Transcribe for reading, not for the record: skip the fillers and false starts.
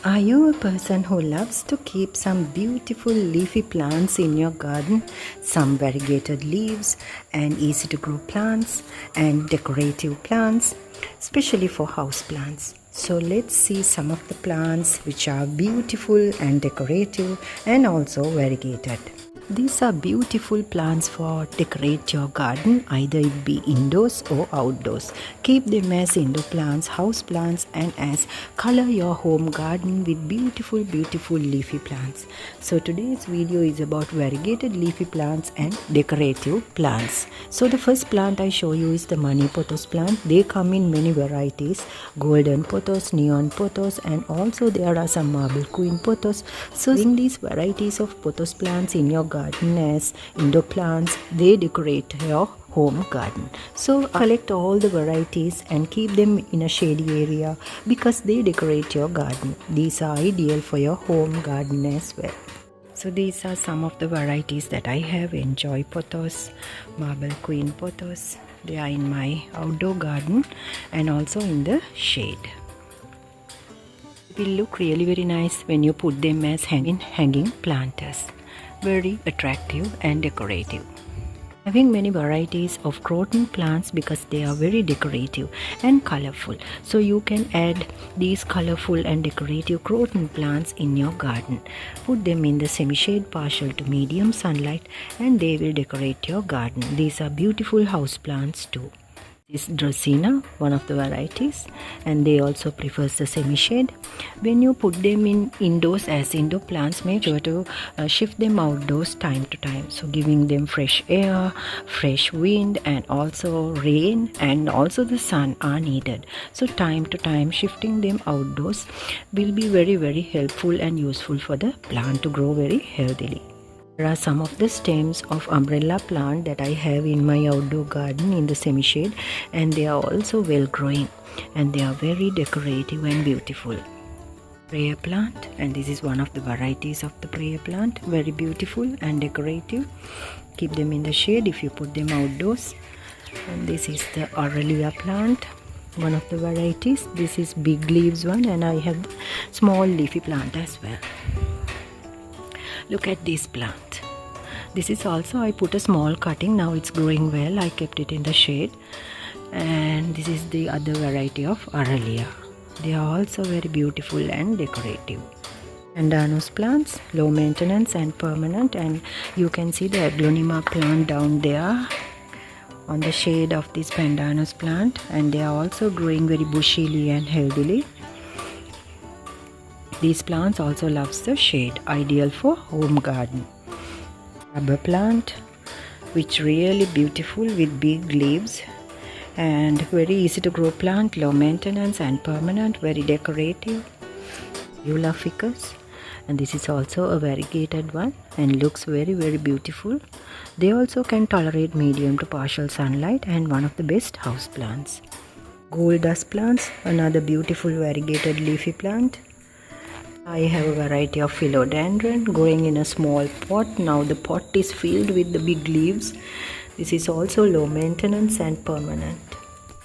Are you a person who loves to keep some beautiful leafy plants in your garden? Some variegated leaves and easy to grow plants and decorative plants, especially for house plants. So let's see some of the plants which are beautiful and decorative and also variegated. These are beautiful plants for decorate your garden, either it be indoors or outdoors. Keep them as indoor plants, house plants, and as color your home garden with beautiful leafy plants. So today's video is about variegated leafy plants and decorative plants. So the first plant I show you is the money pothos plant. They come in many varieties, golden pothos, neon pothos, and also there are some marble queen pothos. So bring these varieties of pothos plants in your garden as indoor plants. They decorate your home garden. So collect all the varieties and keep them in a shady area because they decorate your garden. These are ideal for your home garden as well. So these are some of the varieties that I have. Enjoy pothos, marble queen pothos. They are in my outdoor garden and also in the shade. It will look really very nice when you put them as hanging planters. Very attractive and decorative. Having many varieties of croton plants because they are very decorative and colorful. So you can add these colorful and decorative croton plants in your garden. Put them in the semi-shade, partial to medium sunlight, and they will decorate your garden. These are beautiful house plants too. This is Dracena, one of the varieties, and they also prefers the semi-shade. When you put them in indoors as indoor plants, make sure to shift them outdoors time to time. So giving them fresh air, fresh wind, and also rain and also the sun are needed. So time to time shifting them outdoors will be very helpful and useful for the plant to grow very healthily. There are some of the stems of umbrella plant that I have in my outdoor garden in the semi-shade, and they are also well growing and they are very decorative and beautiful. Prayer plant, and this is one of the varieties of the prayer plant, very beautiful and decorative. Keep them in the shade if you put them outdoors. And this is the Aurelia plant, one of the varieties. This is big leaves one, and I have the small leafy plant as well. Look at this plant. This is also, I put a small cutting. Now it's growing well. I kept it in the shade. And this is the other variety of Aurelia. They are also very beautiful and decorative. Pandanus plants, low maintenance and permanent. And you can see the Aglonema plant down there on the shade of this Pandanus plant. And they are also growing very bushily and healthily. These plants also loves the shade, ideal for home garden. Rubber plant, which really beautiful with big leaves and very easy to grow plant, low maintenance and permanent, very decorative. Eula ficus, and this is also a variegated one and looks very beautiful. They also can tolerate medium to partial sunlight and one of the best house plants. Gold dust plants, another beautiful variegated leafy plant. I have a variety of philodendron growing in a small pot. Now the pot is filled with the big leaves. This is also low maintenance and permanent.